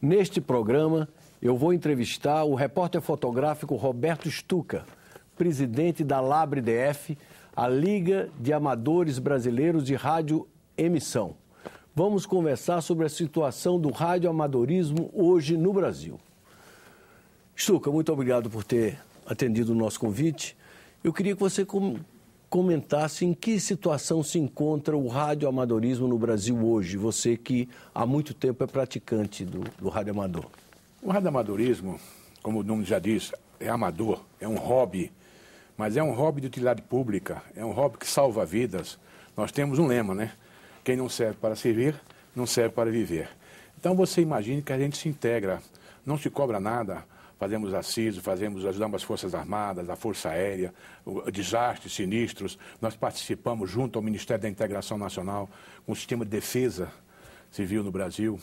Neste programa, eu vou entrevistar o repórter fotográfico Roberto Stuka, presidente da LabreDF, a Liga de Amadores Brasileiros de Radioemissão. Vamos conversar sobre a situação do radioamadorismo hoje no Brasil. Stuka, muito obrigado por ter atendido o nosso convite. Eu queria que você comentasse em que situação se encontra o radioamadorismo no Brasil hoje, você que há muito tempo é praticante do radioamador. O radioamadorismo, como o nome já diz, é amador, é um hobby, mas é um hobby de utilidade pública, é um hobby que salva vidas. Nós temos um lema, né? Quem não serve para servir, não serve para viver. Então você imagine que a gente se integra, não se cobra nada. Fazemos assiso, ajudamos as Forças Armadas, a Força Aérea, desastres, sinistros. Nós participamos junto ao Ministério da Integração Nacional, com o sistema de defesa civil no Brasil.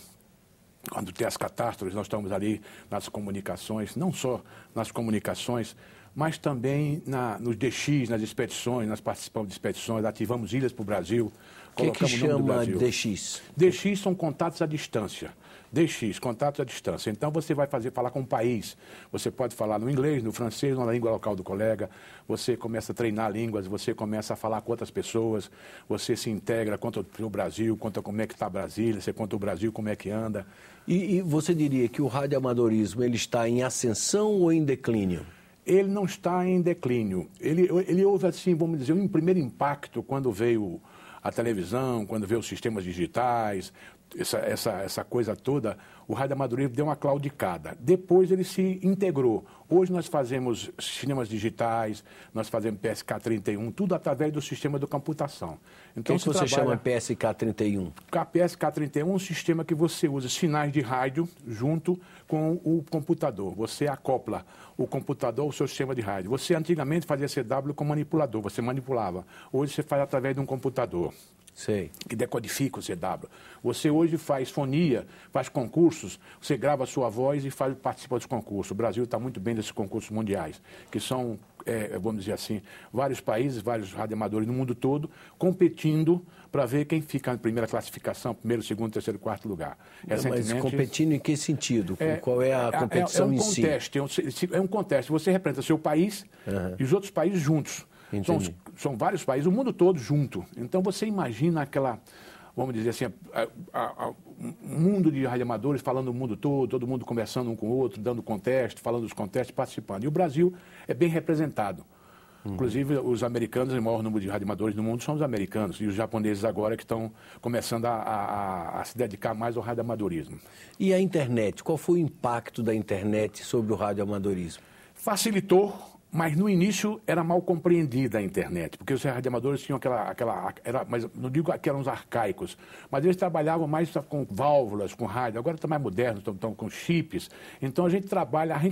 Quando tem as catástrofes, nós estamos ali nas comunicações, não só nas comunicações, mas também nos DX, nas expedições, nós participamos de expedições, ativamos ilhas para o Brasil. O que chama DX? DX são contatos à distância. DX, contatos à distância. Então você vai falar com o país. Você pode falar no inglês, no francês, na língua local do colega. Você começa a treinar línguas, você começa a falar com outras pessoas. Você se integra, conta o Brasil, conta como é que está Brasília, você conta o Brasil, como é que anda. E você diria que o radioamadorismo ele está em ascensão ou em declínio? Ele não está em declínio. Ele houve, assim, vamos dizer, um primeiro impacto quando veio a televisão, quando veio os sistemas digitais, essa coisa toda, o radioamadorismo deu uma claudicada. Depois ele se integrou. Hoje nós fazemos sistemas digitais, nós fazemos PSK-31, tudo através do sistema de computação. Então, o que você chama PSK-31? A PSK-31 é um sistema que você usa sinais de rádio junto com o computador. Você acopla o computador ao seu sistema de rádio. Você antigamente fazia CW com manipulador, você manipulava. Hoje você faz através de um computador. Sei. Que decodifica o CW. Você hoje faz fonia, faz concursos, você grava a sua voz e participa dos concursos. O Brasil está muito bem desses concursos mundiais, que são, vamos dizer assim, vários países, vários radioamadores no mundo todo, competindo para ver quem fica na primeira classificação, primeiro, segundo, terceiro, quarto lugar. Mas competindo em que sentido? Qual é a competição em si? É um conteste. Você representa seu país e os outros países juntos. São vários países, o mundo todo junto. Então você imagina aquela, vamos dizer assim, um mundo de radioamadores falando o mundo todo mundo conversando um com o outro, dando conteste, falando dos contestes, participando. E o Brasil é bem representado. Inclusive, os americanos, o maior número de radioamadores no mundo são os americanos. E os japoneses agora que estão começando a se dedicar mais ao radioamadorismo. E a internet? Qual foi o impacto da internet sobre o radioamadorismo? Facilitou. Mas no início era mal compreendida a internet, porque os radioamadores tinham mas não digo que eram os arcaicos, mas eles trabalhavam mais com válvulas, com rádio, agora está mais moderno, estão com chips. Então a gente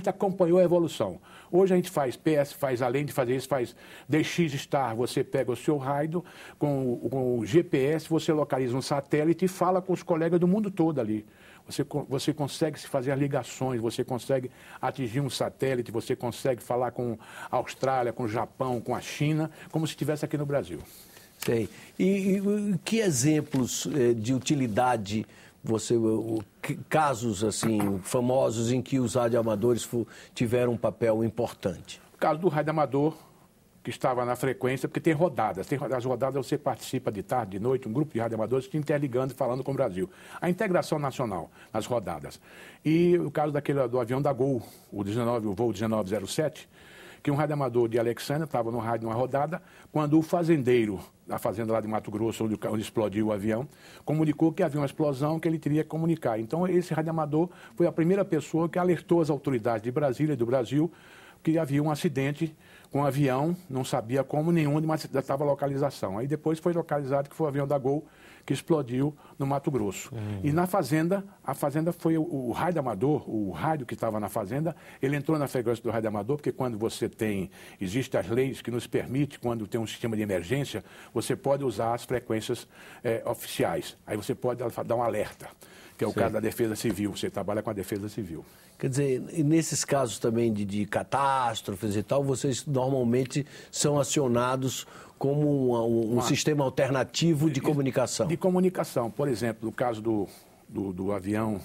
acompanhou a evolução. Hoje a gente faz além de fazer isso, faz DX Star, você pega o seu rádio, com o GPS, você localiza um satélite e fala com os colegas do mundo todo ali. Você consegue se fazer ligações, você consegue atingir um satélite, você consegue falar com a Austrália, com o Japão, com a China, como se estivesse aqui no Brasil. Sei. E que exemplos de utilidade, casos assim famosos em que os radioamadores tiveram um papel importante? O caso do radioamador, que estava na frequência, porque tem rodadas. As rodadas você participa de tarde, de noite, um grupo de radioamadores se interligando e falando com o Brasil. A integração nacional nas rodadas. E o caso do avião da Gol, o voo 1907, que um radioamador de Alexandria estava no rádio numa rodada, quando o fazendeiro da fazenda lá de Mato Grosso, onde explodiu o avião, comunicou que havia uma explosão que ele teria que comunicar. Então, esse radioamador foi a primeira pessoa que alertou as autoridades de Brasília e do Brasil que havia um acidente com um avião, não sabia como nenhum, mas já estava a localização. Aí depois foi localizado que foi o avião da Gol que explodiu no Mato Grosso. E na fazenda, a fazenda foi o radioamador, o rádio que estava na fazenda, ele entrou na frequência do radioamador, porque quando existem as leis que nos permitem, quando tem um sistema de emergência, você pode usar as frequências oficiais. Aí você pode dar um alerta, que é o caso da Defesa Civil, você trabalha com a Defesa Civil. Quer dizer, nesses casos também de catástrofes e tal, vocês normalmente são acionados como um sistema alternativo de comunicação. De comunicação. Por exemplo, no caso do avião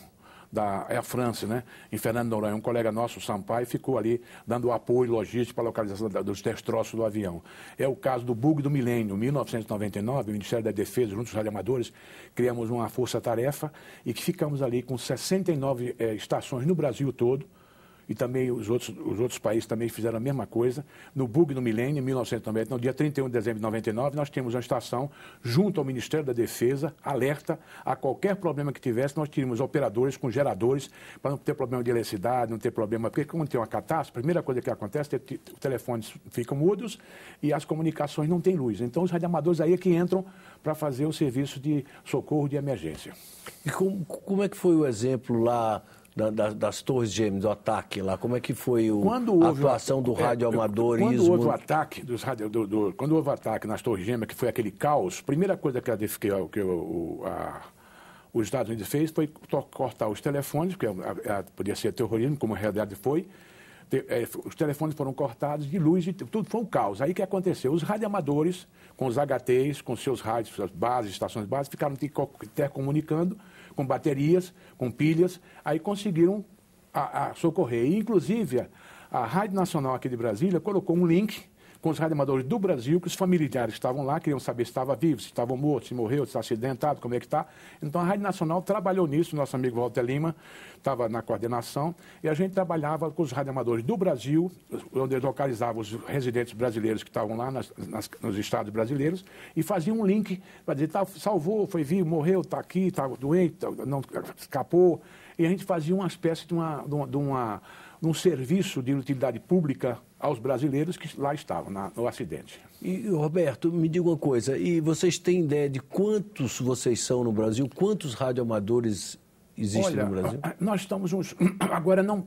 da Air France, né, em Fernando de Noronha. Um colega nosso, o Sampaio, ficou ali dando apoio logístico para a localização dos destroços do avião. É o caso do bug do milênio. Em 1999, o Ministério da Defesa, junto aos radioamadores, criamos uma força-tarefa e que ficamos ali com 69 estações no Brasil todo. E também os outros países também fizeram a mesma coisa. No bug no milênio, em 1990, no dia 31 de dezembro de 99, nós tínhamos uma estação junto ao Ministério da Defesa, alerta a qualquer problema que tivesse, nós tínhamos operadores com geradores para não ter problema de eletricidade, não ter problema... Porque quando tem uma catástrofe, a primeira coisa que acontece é que os telefones ficam mudos e as comunicações não têm luz. Então, os radioamadores aí é que entram para fazer o serviço de socorro de emergência. E como é que foi o exemplo lá... Das Torres Gêmeas, do ataque lá, como é que foi a atuação do radioamadorismo? Quando houve o ataque nas Torres Gêmeas, que foi aquele caos, a primeira coisa que os Estados Unidos fez foi cortar os telefones, que podia ser terrorismo, como a realidade foi. Os telefones foram cortados de luz e tudo foi um caos. Aí o que aconteceu? Os radioamadores, com os HTs, com seus rádios, suas bases, estações básicas, ficaram intercomunicando com baterias, com pilhas, aí conseguiram socorrer. E, inclusive, a Rádio Nacional aqui de Brasília colocou um link com os radioamadores do Brasil, que os familiares estavam lá, queriam saber se estava vivo, se estava morto, se morreu, se está acidentado, como é que está. Então, a Rádio Nacional trabalhou nisso, nosso amigo Walter Lima estava na coordenação, e a gente trabalhava com os radioamadores do Brasil, onde eles localizavam os residentes brasileiros que estavam lá nos estados brasileiros, e fazia um link para dizer, salvou, foi vivo, morreu, está aqui, está doente, não escapou. E a gente fazia uma espécie de um serviço de utilidade pública aos brasileiros que lá estavam, no acidente. E, Roberto, me diga uma coisa, e vocês têm ideia de quantos vocês são no Brasil? Quantos radioamadores existem no Brasil? Nós estamos uns... Agora, não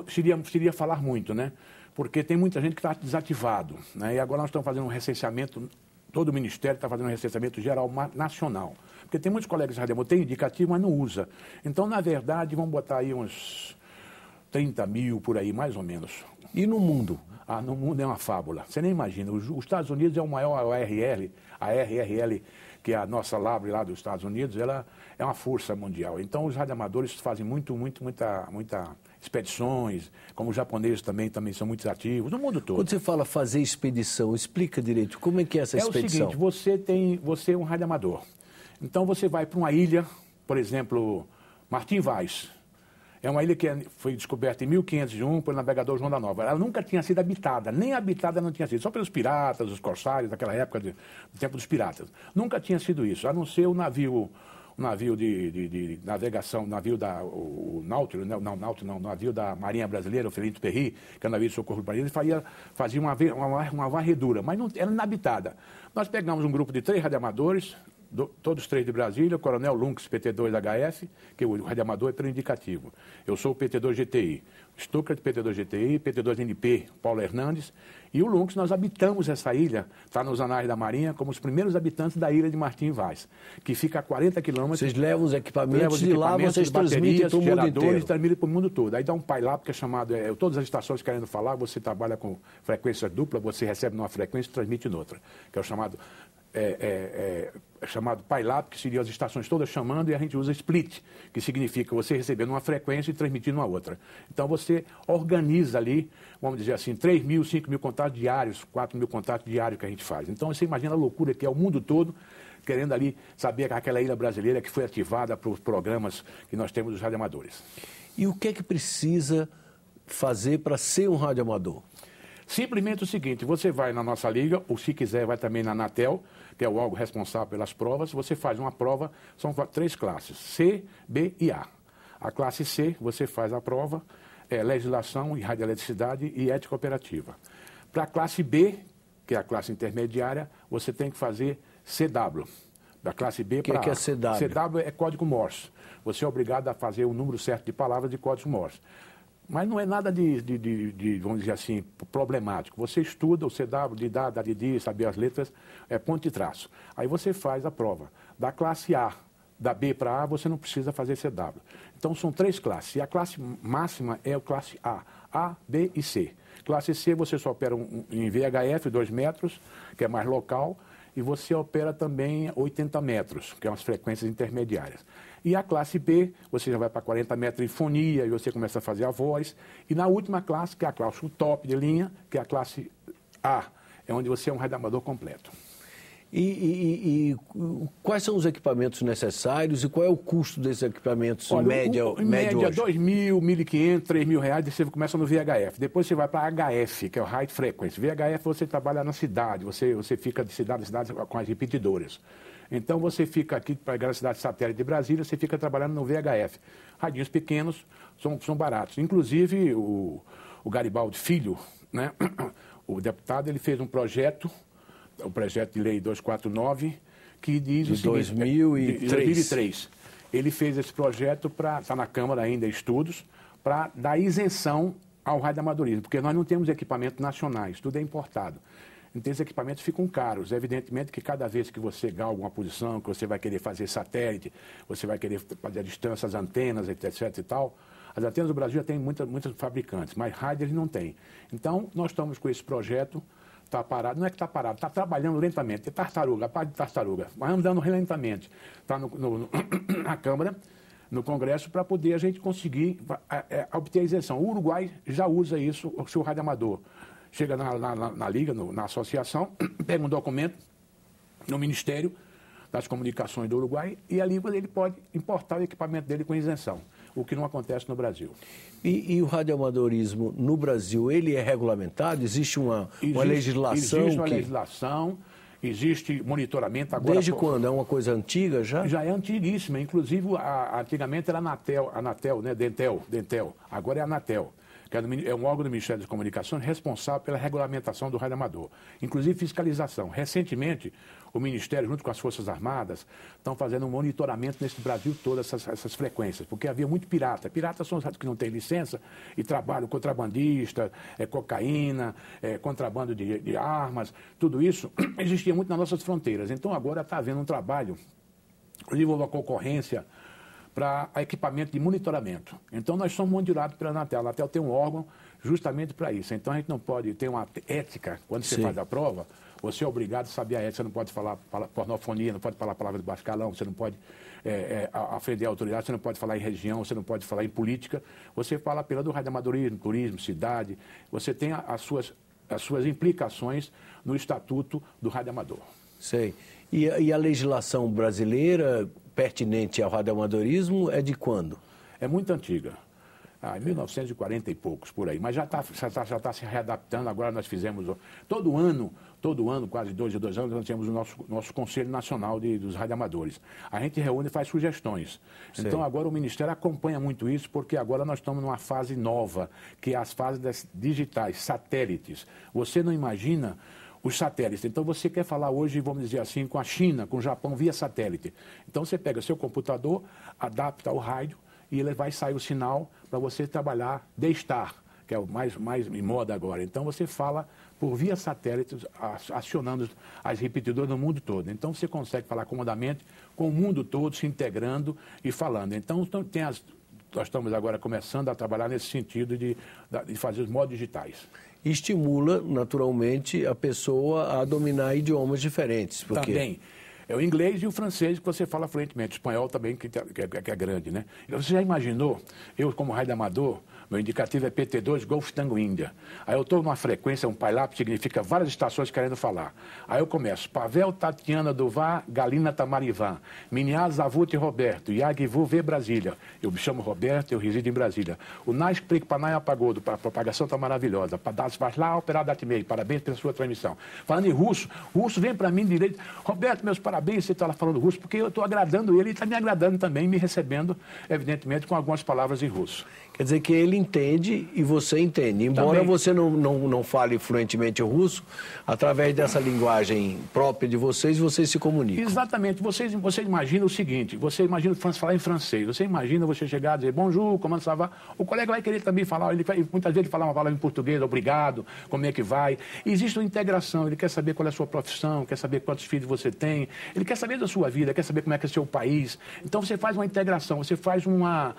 seria falar muito, né? Porque tem muita gente que está desativado, né? E agora nós estamos fazendo um recenseamento, todo o Ministério está fazendo um recenseamento geral nacional. Porque tem muitos colegas de radioamador, tem indicativo, mas não usa. Então, na verdade, vamos botar aí uns 30 mil por aí, mais ou menos. E no mundo? No mundo é uma fábula. Você nem imagina. Os Estados Unidos é o maior ARRL, que é a nossa Labre lá dos Estados Unidos, ela é uma força mundial. Então, os radioamadores fazem muita expedições, como os japoneses também são muito ativos, no mundo todo. Quando você fala fazer expedição, explica direito, como é que é essa expedição? É o seguinte, você é um radioamador. Então, você vai para uma ilha, por exemplo, Martim Vaz. É uma ilha que foi descoberta em 1501 pelo navegador João da Nova. Ela nunca tinha sido habitada, nem habitada não tinha sido, só pelos piratas, os corsários, daquela época, do tempo dos piratas. Nunca tinha sido isso, a não ser o navio de navegação, o navio da Marinha Brasileira, o Felipe Perry, que é o navio de socorro do país, ele fazia uma varredura, mas não era inabitada. Nós pegamos um grupo de 3 radioamadores, todos 3 de Brasília, o Coronel Lunks, PT2HF, que o radioamador é pelo indicativo. Eu sou o PT2GTI. Stuckert, PT2GTI, PT2NP, Paulo Hernandes. E o Lunks, nós habitamos essa ilha, está nos anais da Marinha, como os primeiros habitantes da ilha de Martim Vaz, que fica a 40 quilômetros. Vocês levam os equipamentos e lá vocês transmitem para o mundo inteiro. Transmitem para o mundo todo. Aí dá um PILAP, que é chamado, todas as estações querendo falar, você trabalha com frequência dupla, você recebe numa frequência e transmite noutra, que é o chamado... chamado PILAP, que seriam as estações todas chamando, e a gente usa split, que significa você receber numa frequência e transmitir numa outra. Então você organiza ali, vamos dizer assim, 3 mil, 5 mil contatos diários, 4 mil contatos diários que a gente faz. Então você imagina a loucura que é o mundo todo, querendo ali saber aquela ilha brasileira que foi ativada para os programas que nós temos dos radioamadores. E o que é que precisa fazer para ser um radioamador? Simplesmente o seguinte, você vai na nossa liga, ou se quiser vai também na Anatel, que é o órgão responsável pelas provas, você faz uma prova, são 3 classes, C, B e A. A classe C, você faz a prova, legislação e radioeletricidade e ética operativa. Para a classe B, que é a classe intermediária, você tem que fazer CW. Da classe B para A. O que é CW? CW é código Morse. Você é obrigado a fazer o número certo de palavras de código Morse. Mas não é nada vamos dizer assim, problemático. Você estuda o CW, de dar, de saber as letras, ponto e traço. Aí você faz a prova. Da classe A, da B para A, você não precisa fazer CW. Então são 3 classes. E a classe máxima é a classe A, B e C. Classe C você só opera em VHF, 2 metros, que é mais local, e você opera também 80 metros, que são as frequências intermediárias. E a classe B, você já vai para 40 metros de fonia, e você começa a fazer a voz. E na última classe, que é a classe top de linha, que é a classe A, é onde você é um radioamador completo. E quais são os equipamentos necessários e qual é o custo desses equipamentos? Olha, em média, hoje? R$2.000, R$1.500, R$3.000, você começa no VHF. Depois você vai para HF, que é o High Frequency. VHF você trabalha na cidade, você fica de cidade a cidade com as repetidoras. Então você fica aqui para a cidade satélite de Brasília, você fica trabalhando no VHF. Radinhos pequenos são baratos. Inclusive o Garibaldi Filho, né? O deputado, ele fez um projeto, o projeto de lei 249, que diz o seguinte... 2003. Ele fez esse projeto está na Câmara ainda, estudos, para dar isenção ao radioamadorismo, porque nós não temos equipamentos nacionais, tudo é importado. Então, esses equipamentos ficam caros. Evidentemente que cada vez que você galga uma posição, que você vai querer fazer satélite, você vai querer fazer a distância, as antenas, etc. e tal, as antenas do Brasil já tem muitos fabricantes, mas rádio eles não têm. Então, nós estamos com esse projeto... Está parado, não é que está parado, está trabalhando lentamente, é tartaruga, a parte de tartaruga, mas andando lentamente. Está na Câmara, no Congresso, para poder a gente conseguir obter a isenção. O Uruguai já usa isso, o seu radioamador. Chega na Liga, na associação, pega um documento no Ministério das Comunicações do Uruguai e ali ele pode importar o equipamento dele com isenção, o que não acontece no Brasil. E o radioamadorismo no Brasil, ele é regulamentado? Existe uma legislação? Existe uma legislação, existe monitoramento. Agora, desde quando? É uma coisa antiga já? Já é antiguíssima. Inclusive, antigamente era a Anatel, né? Dentel. Agora é a Anatel, que é um órgão do Ministério das Comunicações responsável pela regulamentação do radioamador, inclusive fiscalização. Recentemente, o Ministério, junto com as Forças Armadas, estão fazendo um monitoramento nesse Brasil todo, essas frequências, porque havia muito pirata. Piratas são os que não têm licença e trabalham contrabandista, cocaína, contrabando de armas, tudo isso existia muito nas nossas fronteiras. Então agora está havendo um trabalho, inclusive uma concorrência para equipamento de monitoramento. Então nós somos monitorados pela Anatel. A Anatel tem um órgão justamente para isso. Então a gente não pode ter uma ética, quando você faz a prova, você é obrigado a saber a ética, você não pode falar pornofonia, não pode falar palavras de baixo calão, você não pode ofender a autoridade, você não pode falar em região, você não pode falar em política, você fala apenas do radioamadorismo, turismo, cidade, você tem as suas implicações no Estatuto do Radioamador. Sei. E a legislação brasileira pertinente ao radioamadorismo é de quando? É muito antiga. Em 1940 e poucos, por aí. Mas já está se readaptando. Agora nós fizemos, todo ano, quase 2 anos, nós temos o nosso Conselho Nacional dos Radioamadores. A gente reúne e faz sugestões. Sim. Então agora o Ministério acompanha muito isso, porque agora nós estamos numa fase nova, que é as fases das digitais, satélites. Você não imagina os satélites. Então você quer falar hoje, vamos dizer assim, com a China, com o Japão, via satélite. Então você pega seu computador, adapta ao rádio, e ele vai sair o sinal para você trabalhar D-Star, que é o mais em moda agora. Então você fala por via satélite, acionando as repetidoras no mundo todo. Então você consegue falar comodamente com o mundo todo, se integrando e falando. Então nós estamos agora começando a trabalhar nesse sentido de fazer os modos digitais. E estimula, naturalmente, a pessoa a dominar idiomas diferentes. Porque... Também. É o inglês e o francês que você fala fluentemente. O espanhol também, que é grande, né? Você já imaginou, eu como radioamador, meu indicativo é PT2 Golf Tango Índia. Aí eu estou numa frequência, um PILAP, significa várias estações querendo falar. Aí eu começo, Pavel, Tatiana, Duvá, Galina, Tamarivan, Miniaz, Avut e Roberto, Yagivu, V, Brasília. Eu me chamo Roberto, eu resido em Brasília. O Nais Plic Panay Apagodo, a propagação está maravilhosa. Padas Vasla, Operada Atmei, parabéns pela sua transmissão. Falando em russo vem para mim direito. Roberto, meus parabéns, você está lá falando russo, porque eu estou agradando ele está me agradando também, me recebendo, evidentemente, com algumas palavras em russo. Quer dizer que ele entende e você entende. Embora também você não fale fluentemente o russo, através dessa linguagem própria de vocês se comunicam. Exatamente. Você imagina o seguinte, você imagina falar em francês, você imagina você chegar e dizer bonjour, comment ça va? O colega vai querer também falar, muitas vezes ele fala uma palavra em português, obrigado, como é que vai? Existe uma integração, ele quer saber qual é a sua profissão, quer saber quantos filhos você tem, Ele quer saber da sua vida, quer saber como é que é o seu país. Então você faz uma integração, você faz uma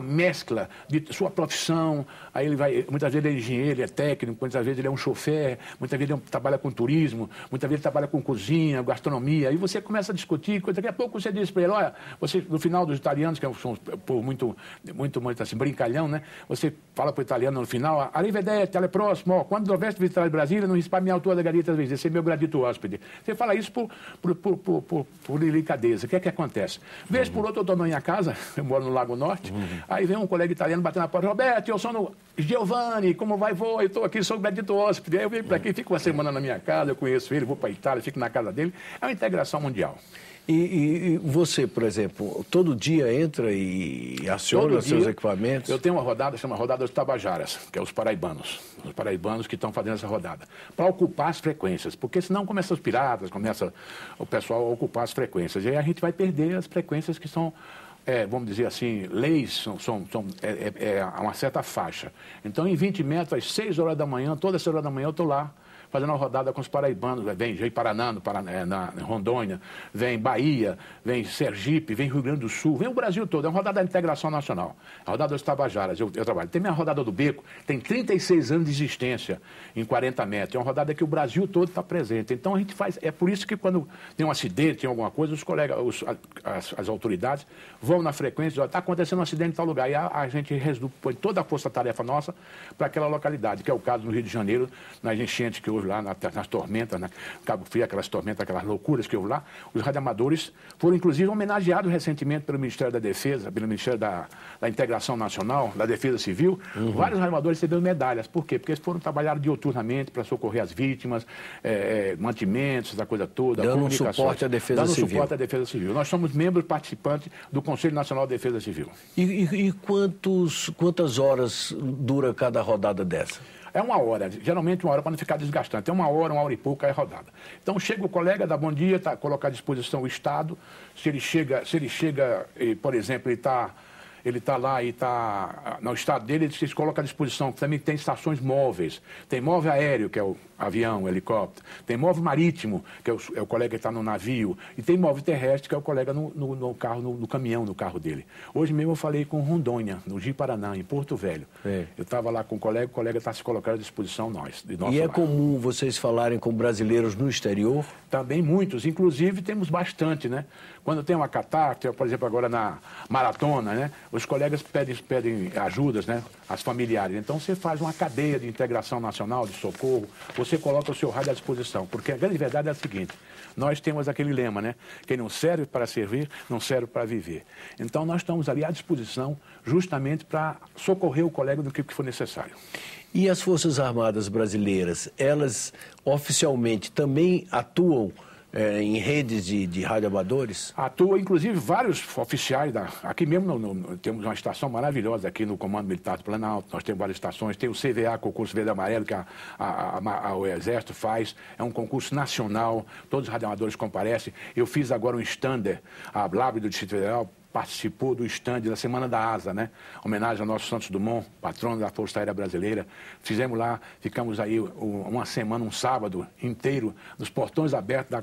mescla de sua profissão. Aí ele vai, muitas vezes ele é engenheiro, ele é técnico, muitas vezes ele é um chofer, muitas vezes ele trabalha com turismo, muitas vezes ele trabalha com cozinha, gastronomia. Aí você começa a discutir, daqui a pouco você diz para ele, olha, você, no final dos italianos, que são um povo muito assim, brincalhão, né? Você fala para o italiano no final, arrivederci, alle próximo, ó, quando doveste visitar Brasília, não risparmiar a tua garita às vezes, esse é meu gradito hóspede. Você fala isso por delicadeza. O que é que acontece? Vez por outra, eu estou na minha casa, eu moro no Lago Norte, aí vem um colega italiano batendo na porta, Roberto, eu sou no Giovanni, como vai, vou? Eu estou aqui, sou o gradito hóspede. Aí eu venho para aqui, fico uma semana na minha casa, eu conheço ele, vou para a Itália, fico na casa dele. É uma integração mundial. E você, por exemplo, todo dia entra e aciona seus equipamentos? Eu tenho uma rodada, chama Rodada dos Tabajaras, que é os paraibanos. Os paraibanos que estão fazendo essa rodada. Para ocupar as frequências, porque senão começam os piratas, começa o pessoal a ocupar as frequências. E aí a gente vai perder as frequências que são, vamos dizer assim, leis, uma certa faixa. Então, em 20 metros, às 6 horas da manhã, toda essa hora da manhã eu estou lá, fazendo uma rodada com os paraibanos, vem Paraná, na Rondônia, vem Bahia, vem Sergipe, vem Rio Grande do Sul, vem o Brasil todo, é uma rodada da integração nacional, a rodada dos Tabajaras, eu trabalho. Tem minha rodada do Beco, tem 36 anos de existência em 40 metros, é uma rodada que o Brasil todo está presente, então a gente faz, é por isso que quando tem um acidente, tem alguma coisa, os colegas, as autoridades vão na frequência, está acontecendo um acidente em tal lugar, e a gente põe toda a força-tarefa nossa para aquela localidade, que é o caso no Rio de Janeiro, nas enchentes que houve lá, nas tormentas, Cabo Frio, aquelas tormentas, aquelas loucuras que houve lá, os radioamadores foram inclusive homenageados recentemente pelo Ministério da Defesa, pelo Ministério da Integração Nacional, da Defesa Civil. Vários radioamadores receberam medalhas. Por quê? Porque eles foram trabalhar diuturnamente para socorrer as vítimas, mantimentos, essa coisa toda, dando suporte à Defesa Civil. Dando suporte à Defesa Civil. Nós somos membros participantes do Conselho Nacional de Defesa Civil. E quantas horas dura cada rodada dessa? É uma hora, geralmente uma hora para não ficar desgastante. É uma hora e pouco é rodada. Então chega o colega, dá bom dia, coloca à disposição o Estado. Se ele chega, por exemplo, ele está lá e está no estado dele, ele se coloca à disposição. Também tem estações móveis. Tem móvel aéreo, que é o avião, o helicóptero. Tem móvel marítimo, que é o colega que está no navio. E tem móvel terrestre, que é o colega no carro, no caminhão, no carro dele. Hoje mesmo eu falei com Rondônia, no Ji-Paraná, em Porto Velho. Eu estava lá com o colega está se colocando à disposição de nosso E é lado. comum vocês falarem com brasileiros no exterior? Também muitos, inclusive temos bastante, né? Quando tem uma catástrofe, por exemplo, agora na maratona, né? Os colegas pedem ajudas, né? As familiares. Então você faz uma cadeia de integração nacional, de socorro, você coloca o seu rádio à disposição. Porque a grande verdade é a seguinte, nós temos aquele lema, né? Quem não serve para servir, não serve para viver. Então nós estamos ali à disposição justamente para socorrer o colega do que for necessário. E as Forças Armadas brasileiras, elas oficialmente também atuam em redes de radioamadores? Atua, inclusive, vários oficiais. Aqui mesmo temos uma estação maravilhosa aqui no Comando Militar do Planalto. Nós temos várias estações. Tem o CVA, Concurso Verde e Amarelo, que o Exército faz. É um concurso nacional. Todos os radioamadores comparecem. Eu fiz agora um stander, a Labre do Distrito Federal participou do stand da Semana da Asa, né? Homenagem ao nosso Santos Dumont, patrono da Força Aérea Brasileira. Fizemos lá, ficamos aí uma semana, um sábado inteiro, nos portões abertos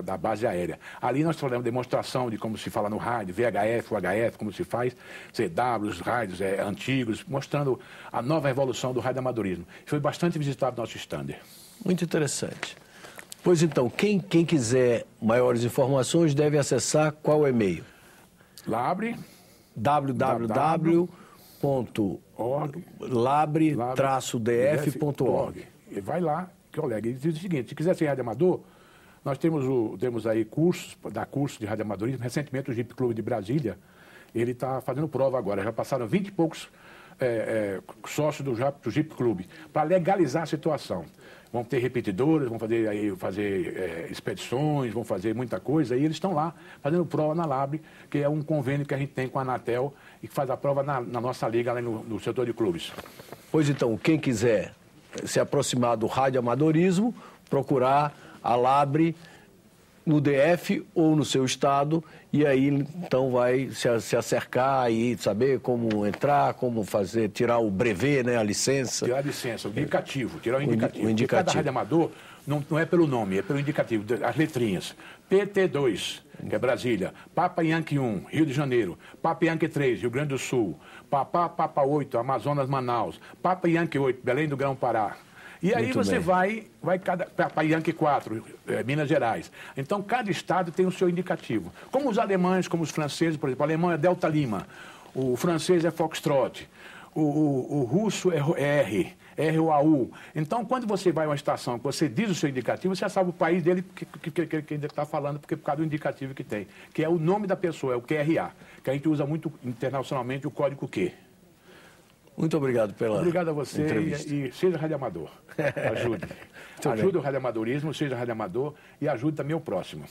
da base aérea. Ali nós fizemos demonstração de como se fala no rádio, VHF, UHF, como se faz, CW, os rádios antigos, mostrando a nova evolução do radioamadorismo. Foi bastante visitado nosso stand. Muito interessante. Pois então, quem quiser maiores informações deve acessar qual e-mail? Labre, www.labre-df.org. E vai lá, colega, e diz o seguinte, se quiser ser radioamador, nós temos aí cursos de radioamadorismo. Recentemente o Jeep Clube de Brasília, ele está fazendo prova agora, já passaram 20 e poucos sócios do Jeep Clube, para legalizar a situação. Vão ter repetidores, vão fazer expedições, vão fazer muita coisa, e eles estão lá fazendo prova na Labre, que é um convênio que a gente tem com a Anatel e que faz a prova na nossa liga, lá no setor de clubes. Pois então, quem quiser se aproximar do radioamadorismo, procurar a Labre no DF ou no seu estado, e aí então vai se acercar e saber como entrar, como fazer, tirar o brevet, né, a licença. Tirar a licença, o indicativo, tirar o indicativo. O indicativo. Cada radioamador não é pelo nome, é pelo indicativo, as letrinhas. PT2, que é Brasília, Papa Yankee 1, Rio de Janeiro, Papa Yankee 3, Rio Grande do Sul, Papa 8, Amazonas, Manaus, Papa Yankee 8, Belém do Grão-Pará. E aí Muito você bem. vai Papa Yankee 4, Minas Gerais. Então, cada estado tem o seu indicativo. Como os alemães, como os franceses, por exemplo, o alemão é Delta Lima, o francês é Foxtrot, o russo é R, ROAU. Então, quando você vai a uma estação, que você diz o seu indicativo, você já sabe o país dele que ele está falando, porque por causa do indicativo que tem, que é o nome da pessoa, é o QRA, que a gente usa muito internacionalmente o código Q. Muito obrigado pela Obrigado a você entrevista. e seja radioamador. Ajude. Ajude o radioamadorismo, seja radioamador e ajude também o próximo.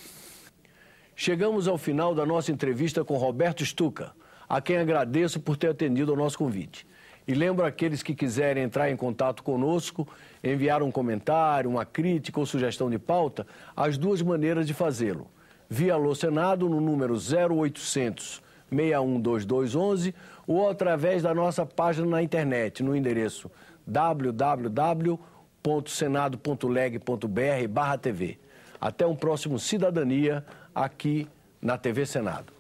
Chegamos ao final da nossa entrevista com Roberto Stuka, a quem agradeço por ter atendido ao nosso convite. E lembro aqueles que quiserem entrar em contato conosco, enviar um comentário, uma crítica ou sugestão de pauta, as duas maneiras de fazê-lo. Via Alô Senado no número 0800 612211 ou através da nossa página na internet no endereço www.senado.leg.br/TV. Até um próximo Cidadania aqui na TV Senado.